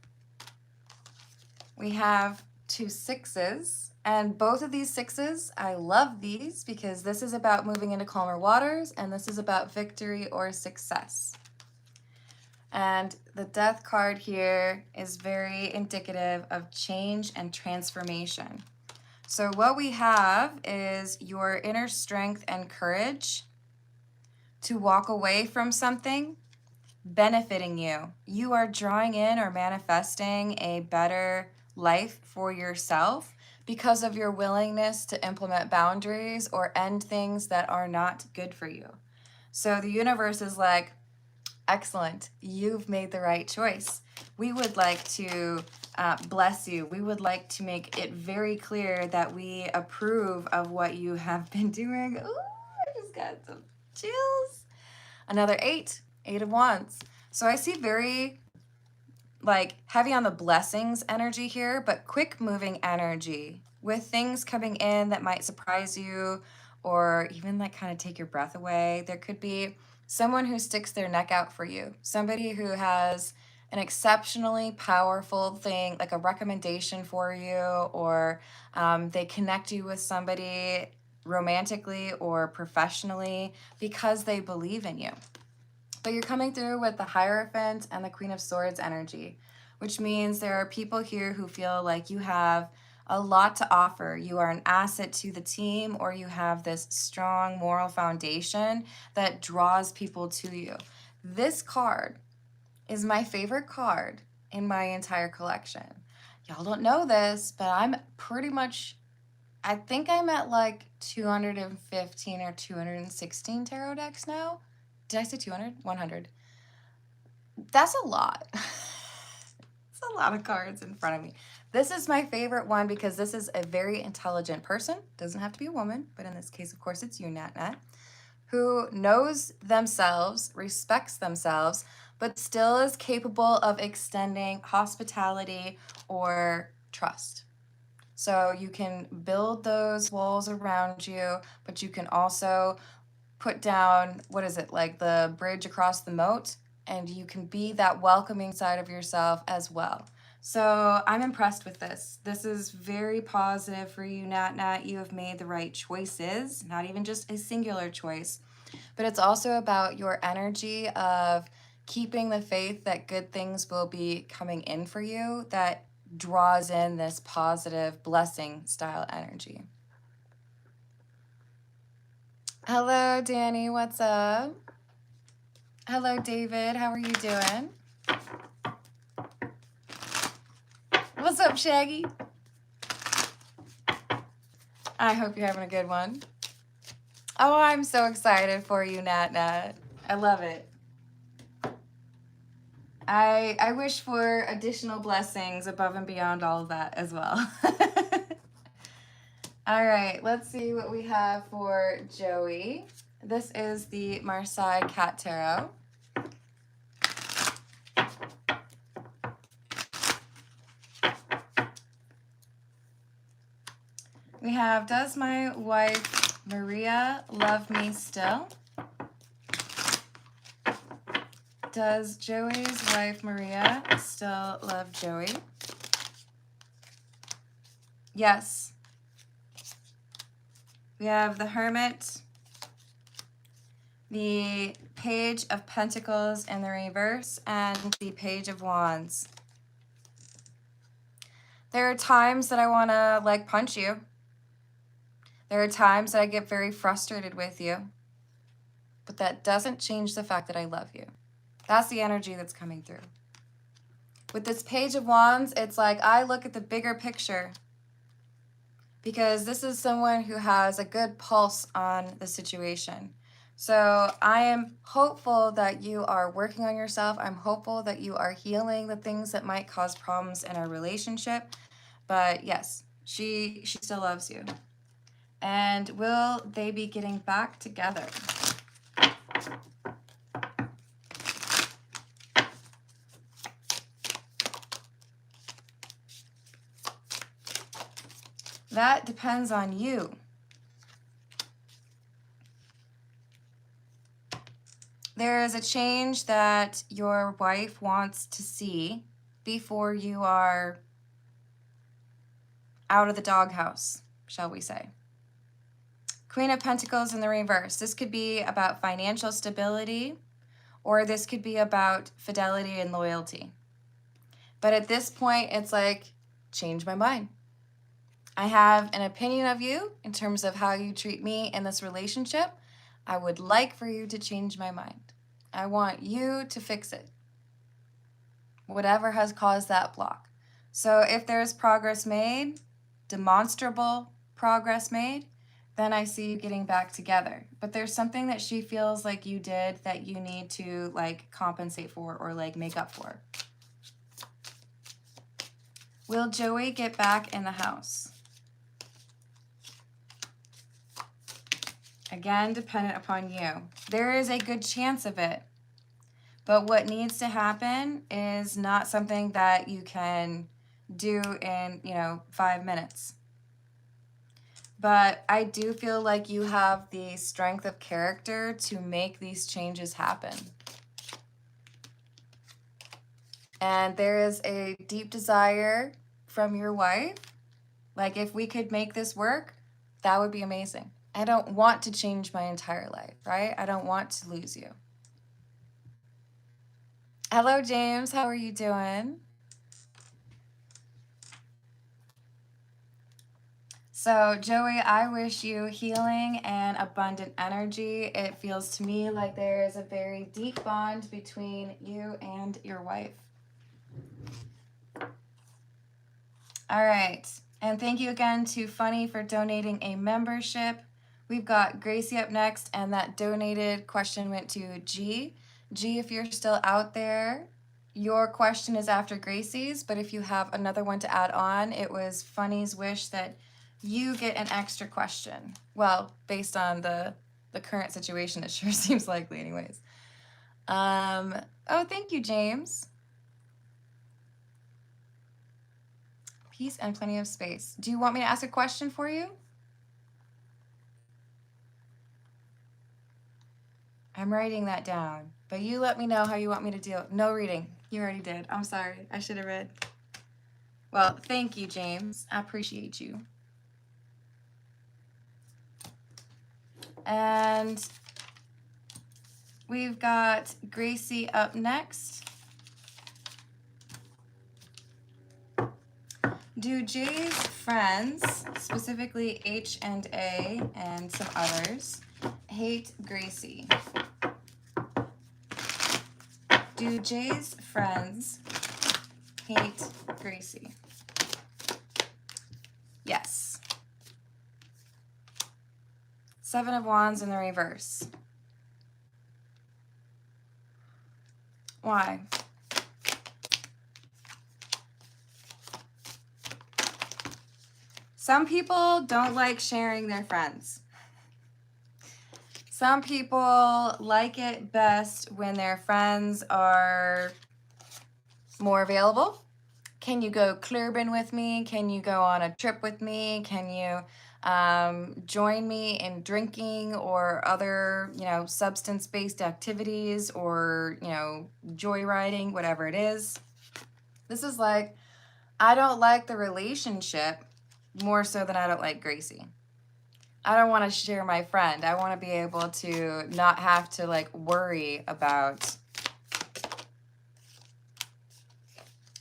We have two sixes. And both of these sixes, I love these because this is about moving into calmer waters and this is about victory or success. And the Death card here is very indicative of change and transformation. So what we have is your inner strength and courage to walk away from something benefiting you. You are drawing in or manifesting a better life for yourself because of your willingness to implement boundaries or end things that are not good for you. So the universe is like, excellent, you've made the right choice. We would like to bless you. We would like to make it very clear that we approve of what you have been doing. Ooh, I just got some chills. Another eight of Wands. So I see very like heavy on the blessings energy here, but quick moving energy with things coming in that might surprise you or even like kind of take your breath away. There could be someone who sticks their neck out for you, somebody who has an exceptionally powerful thing, like a recommendation for you, or they connect you with somebody romantically or professionally because they believe in you. But you're coming through with the Hierophant and the Queen of Swords energy, which means there are people here who feel like you have a lot to offer. You are an asset to the team, or you have this strong moral foundation that draws people to you. This card is my favorite card in my entire collection. Y'all don't know this, but I'm pretty much, I think I'm at like 215 or 216 tarot decks now. Did I say 200? 100. That's a lot. It's a lot of cards in front of me. This is my favorite one because this is a very intelligent person. Doesn't have to be a woman, but in this case, of course, it's you, Nat Nat, who knows themselves, respects themselves, but still is capable of extending hospitality or trust. So you can build those walls around you, but you can also put down, what is it, like the bridge across the moat, and you can be that welcoming side of yourself as well. So I'm impressed with this. This is very positive for you, Nat Nat. You have made the right choices, not even just a singular choice, but it's also about your energy of keeping the faith that good things will be coming in for you, that draws in this positive blessing style energy. Hello, Danny. What's up? Hello, David. How are you doing? What's up, Shaggy? I hope you're having a good one. Oh, I'm so excited for you, Nat Nat. I love it. I wish for additional blessings above and beyond all of that as well. All right, let's see what we have for Joey. This is the Marseille Cat Tarot. We have, does my wife Maria love me still? Does Joey's wife Maria still love Joey? Yes. We have the Hermit, the Page of Pentacles in the reverse, and the Page of Wands. There are times that I want to like punch you. There are times that I get very frustrated with you. But that doesn't change the fact that I love you. That's the energy that's coming through. With this Page of Wands, it's like I look at the bigger picture, because this is someone who has a good pulse on the situation. So I am hopeful that you are working on yourself. I'm hopeful that you are healing the things that might cause problems in our relationship. But yes, she still loves you. And will they be getting back together? That depends on you. There is a change that your wife wants to see before you are out of the doghouse, shall we say. Queen of Pentacles in the reverse. This could be about financial stability, or this could be about fidelity and loyalty. But at this point, it's like, change my mind. I have an opinion of you in terms of how you treat me in this relationship. I would like for you to change my mind. I want you to fix it. Whatever has caused that block. So if there's progress made, demonstrable progress made, then I see you getting back together. But there's something that she feels like you did that you need to like compensate for or like make up for. Will Joey get back in the house? Again, dependent upon you. There is a good chance of it. But what needs to happen is not something that you can do in, 5 minutes. But I do feel like you have the strength of character to make these changes happen. And there is a deep desire from your wife. Like, if we could make this work, that would be amazing. I don't want to change my entire life, right? I don't want to lose you. Hello, James. How are you doing? So, Joey, I wish you healing and abundant energy. It feels to me like there is a very deep bond between you and your wife. All right. And thank you again to Funny for donating a membership. We've got Gracie up next, and that donated question went to G. G, if you're still out there, your question is after Gracie's, but if you have another one to add on, it was Funny's wish that you get an extra question. Well, based on the current situation, it sure seems likely anyways. Oh, thank you, James. Peace and plenty of space. Do you want me to ask a question for you? I'm writing that down, but you let me know how you want me to deal. No reading. You already did. I'm sorry. I should have read. Well, thank you, James. I appreciate you. And we've got Gracie up next. Do Jay's friends, specifically H and A and some others, hate Gracie? Do Jay's friends hate Gracie? Yes. 7 of Wands in the reverse. Why? Some people don't like sharing their friends. Some people like it best when their friends are more available. Can you go clubbing with me? Can you go on a trip with me? Can you join me in drinking or other, substance-based activities or, joyriding, whatever it is? This is like, I don't like the relationship more so than I don't like Gracie. I don't want to share my friend. I want to be able to not have to worry about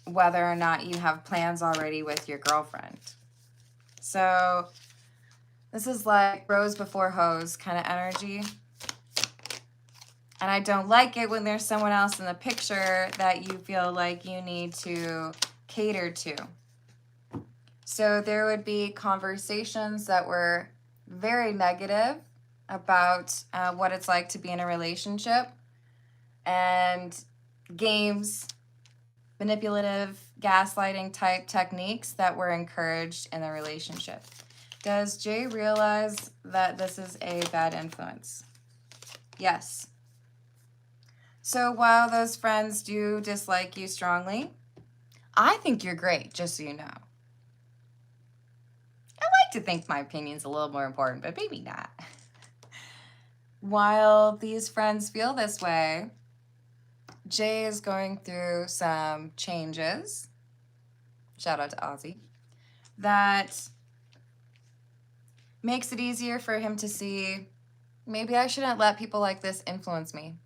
whether or not you have plans already with your girlfriend. So this is like rose before hose kind of energy. And I don't like it when there's someone else in the picture that you feel like you need to cater to. So there would be conversations that were very negative about what it's like to be in a relationship, and games, manipulative, gaslighting type techniques that were encouraged in the relationship. Does Jay realize that this is a bad influence? Yes. So while those friends do dislike you strongly, I think you're great, just so you know. I like to think my opinion's a little more important, but maybe not. While these friends feel this way, Jay is going through some changes, shout out to Ozzy, that makes it easier for him to see, maybe I shouldn't let people like this influence me.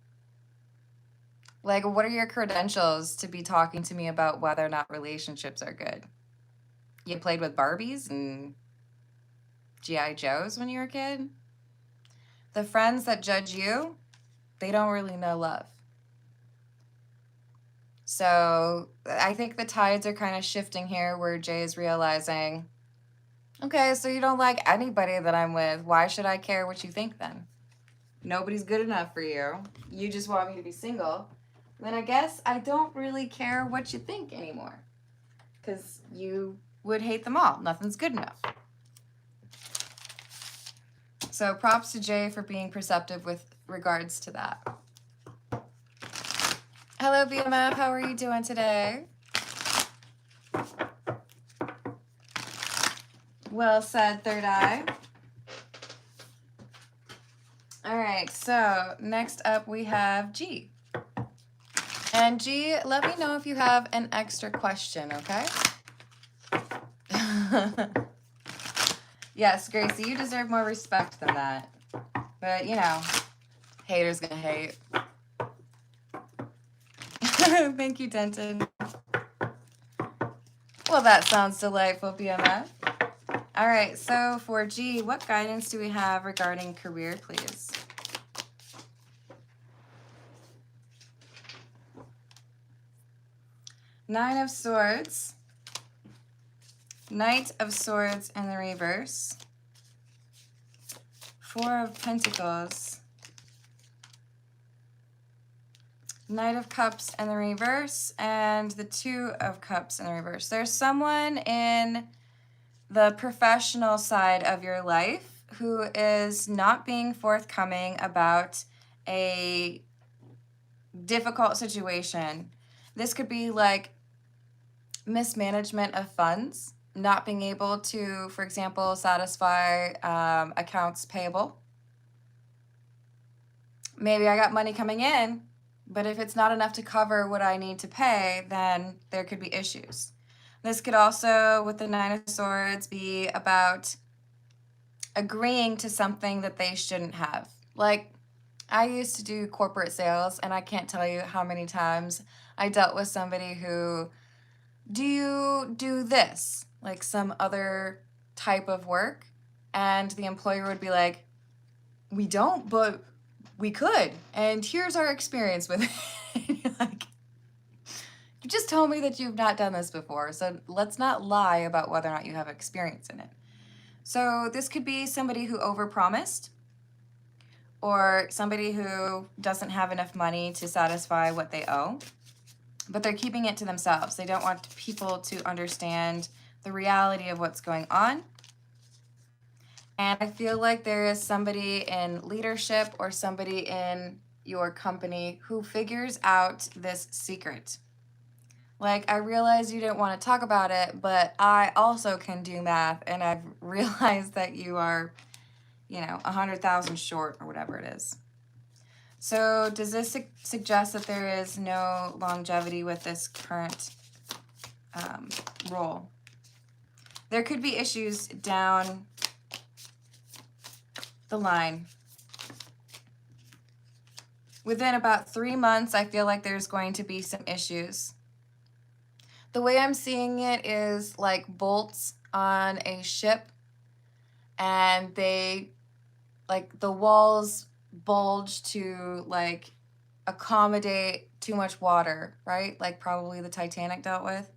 Like, what are your credentials to be talking to me about whether or not relationships are good? You played with Barbies and G.I. Joes when you were a kid? The friends that judge you, they don't really know love. So I think the tides are kind of shifting here where Jay is realizing, okay, so you don't like anybody that I'm with. Why should I care what you think then? Nobody's good enough for you. You just want me to be single. Then I guess I don't really care what you think anymore, because you would hate them all. Nothing's good enough. So props to Jay for being perceptive with regards to that. Hello, BMF. How are you doing today? Well said, third eye. All right, so next up we have G. And G, let me know if you have an extra question, okay? Yes, Gracie, you deserve more respect than that. But, you know, haters gonna hate. Thank you, Denton. Well, that sounds delightful, BMF. All right, so for G, what guidance do we have regarding career, please? Nine of Swords, Knight of Swords in the reverse, Four of Pentacles, Knight of Cups in the reverse, and the Two of Cups in the reverse. There's someone in the professional side of your life who is not being forthcoming about a difficult situation. This could be like mismanagement of funds, not being able to, for example, satisfy accounts payable. Maybe I got money coming in, but if it's not enough to cover what I need to pay, then there could be issues. This could also, with the Nine of Swords, be about agreeing to something that they shouldn't have. Like, I used to do corporate sales, and I can't tell you how many times I dealt with somebody who, do you do this? Like some other type of work? And the employer would be like, we don't, but we could. And here's our experience with it. And you're like, you just told me that you've not done this before, so let's not lie about whether or not you have experience in it. So this could be somebody who overpromised, or somebody who doesn't have enough money to satisfy what they owe, but they're keeping it to themselves. They don't want people to understand the reality of what's going on. And I feel like there is somebody in leadership or somebody in your company who figures out this secret. Like, I realize you didn't want to talk about it, but I also can do math, and I've realized that you are, you know, 100,000 short or whatever it is. So does this suggest that there is no longevity with this current role? There could be issues down the line. Within about 3 months, I feel like there's going to be some issues. The way I'm seeing it is like bolts on a ship, and they, like, the walls bulge to like accommodate too much water, right? Like probably the Titanic dealt with.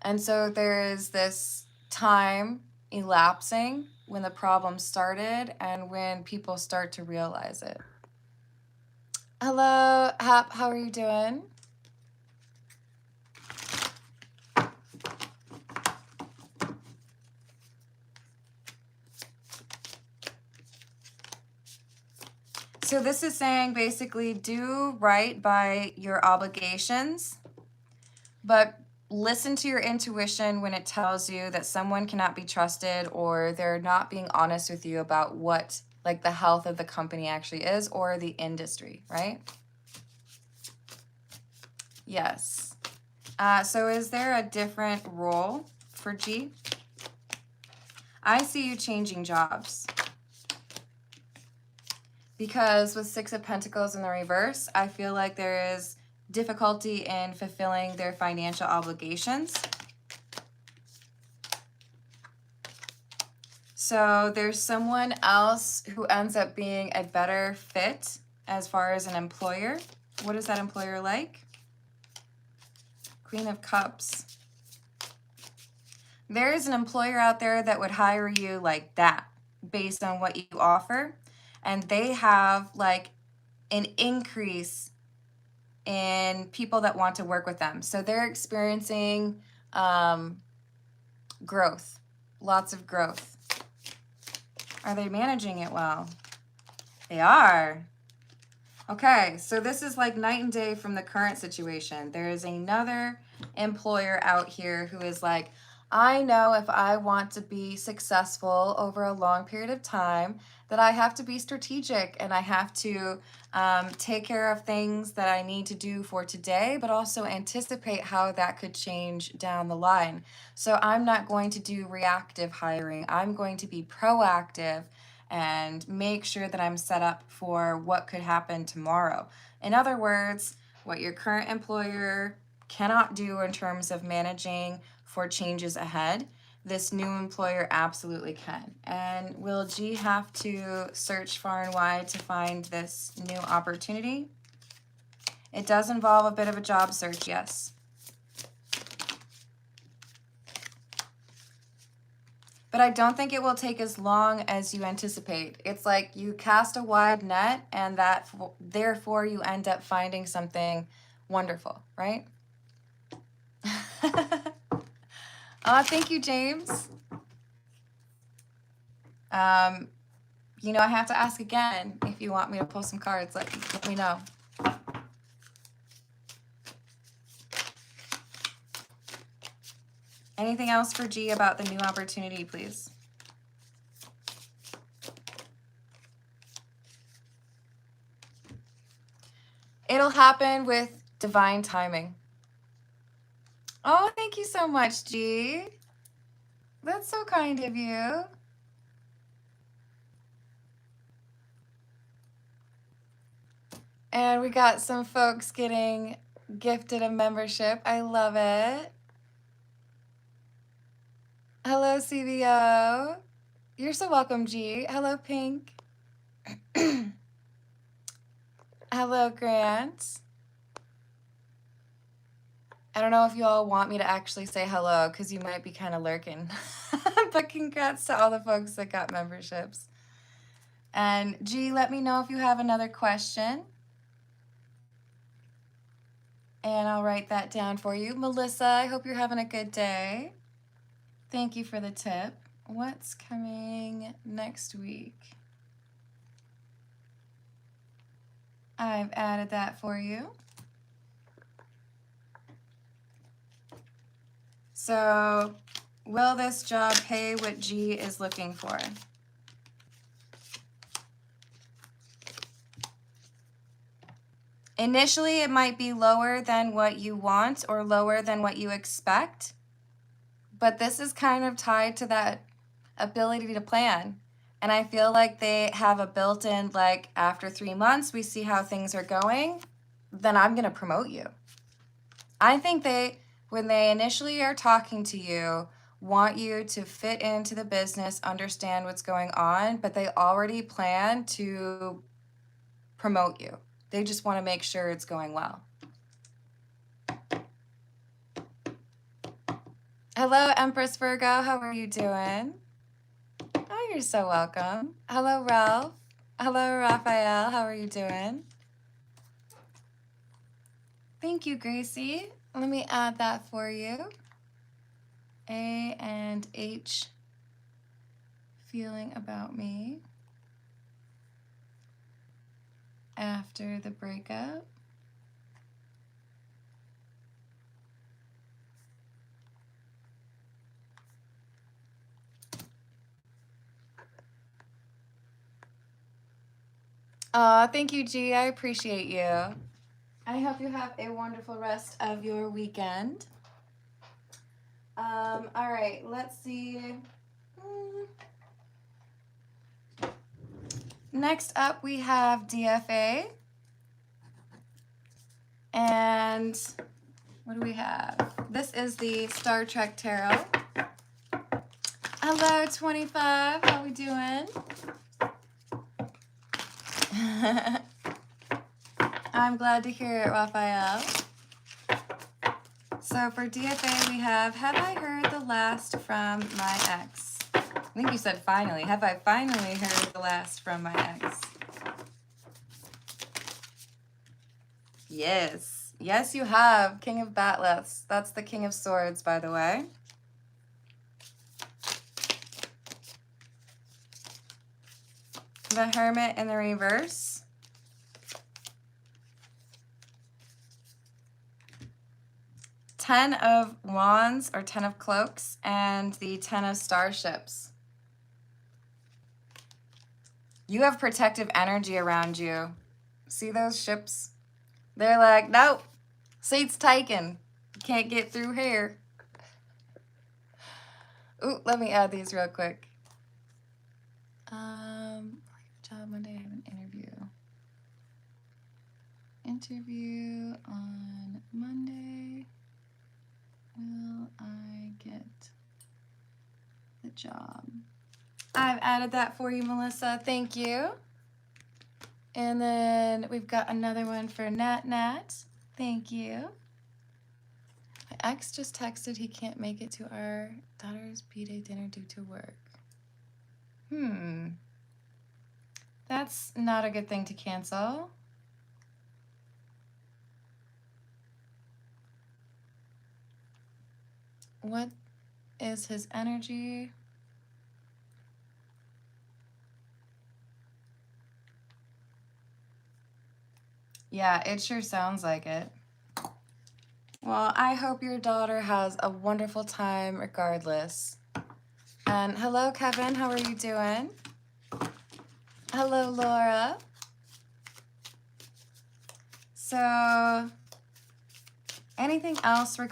And so there is this time elapsing when the problem started and when people start to realize it. Hello, Hap, how are you doing? So this is saying basically do right by your obligations, but listen to your intuition when it tells you that someone cannot be trusted or they're not being honest with you about what, like, the health of the company actually is, or the industry, right? Yes. So is there a different role for G? I see you changing jobs. Because with Six of Pentacles in the reverse, I feel like there is difficulty in fulfilling their financial obligations. So there's someone else who ends up being a better fit as far as an employer. What is that employer like? Queen of Cups. There is an employer out there that would hire you like that based on what you offer. And they have like an increase in people that want to work with them. So they're experiencing growth, lots of growth. Are they managing it well? They are. Okay, so this is like night and day from the current situation. There is another employer out here who is like, I know if I want to be successful over a long period of time, that I have to be strategic and I have to take care of things that I need to do for today, but also anticipate how that could change down the line. So I'm not going to do reactive hiring. I'm going to be proactive and make sure that I'm set up for what could happen tomorrow. In other words, what your current employer cannot do in terms of managing for changes ahead, this new employer absolutely can. And will G have to search far and wide to find this new opportunity? It does involve a bit of a job search, yes. But I don't think it will take as long as you anticipate. It's like you cast a wide net and that therefore you end up finding something wonderful, right? Thank you, James. You know, I have to ask again. If you want me to pull some cards, let me know. Anything else for G about the new opportunity, please? It'll happen with divine timing. Oh, thank you so much, G. That's so kind of you. And we got some folks getting gifted a membership. I love it. Hello, CVO. You're so welcome, G. Hello, Pink. Hello, Grant. I don't know if you all want me to actually say hello because you might be kind of lurking. But congrats to all the folks that got memberships. And G, let me know if you have another question. And I'll write that down for you. Melissa, I hope you're having a good day. Thank you for the tip. What's coming next week? I've added that for you. So, will this job pay what G is looking for? Initially, it might be lower than what you want or lower than what you expect, but this is kind of tied to that ability to plan. And I feel like they have a built-in, like, after 3 months, we see how things are going, then I'm going to promote you. I think when they initially are talking to you, want you to fit into the business, understand what's going on, but they already plan to promote you. They just want to make sure it's going well. Hello, Empress Virgo. How are you doing? Oh, you're so welcome. Hello, Ralph. Hello, Raphael. How are you doing? Thank you, Gracie. Let me add that for you. A and H, feeling about me after the breakup. Thank you, G. I appreciate you. I hope you have a wonderful rest of your weekend. All right, let's see. Next up, we have DFA. And what do we have? This is the Star Trek Tarot. Hello, 25. How we doing? I'm glad to hear it, Raphael. So for DFA, we have I heard the last from my ex? I think you said finally. Have I finally heard the last from my ex? Yes. Yes, you have. King of Batleths. That's the King of Swords, by the way. The Hermit in the reverse. 10 of Wands or 10 of Cloaks and the 10 of Starships. You have protective energy around you. See those ships? They're like, nope, seat's taken. Can't get through here. Ooh, let me add these real quick. Job Monday, I have an interview. Interview on Monday. Will I get the job? I've added that for you, Melissa. Thank you. And then we've got another one for Nat Nat. Thank you. My ex just texted he can't make it to our daughter's B-Day dinner due to work. That's not a good thing to cancel. What is his energy? Yeah, it sure sounds like it. Well, I hope your daughter has a wonderful time regardless. And hello, Kevin. How are you doing? Hello, Laura. So, anything else regarding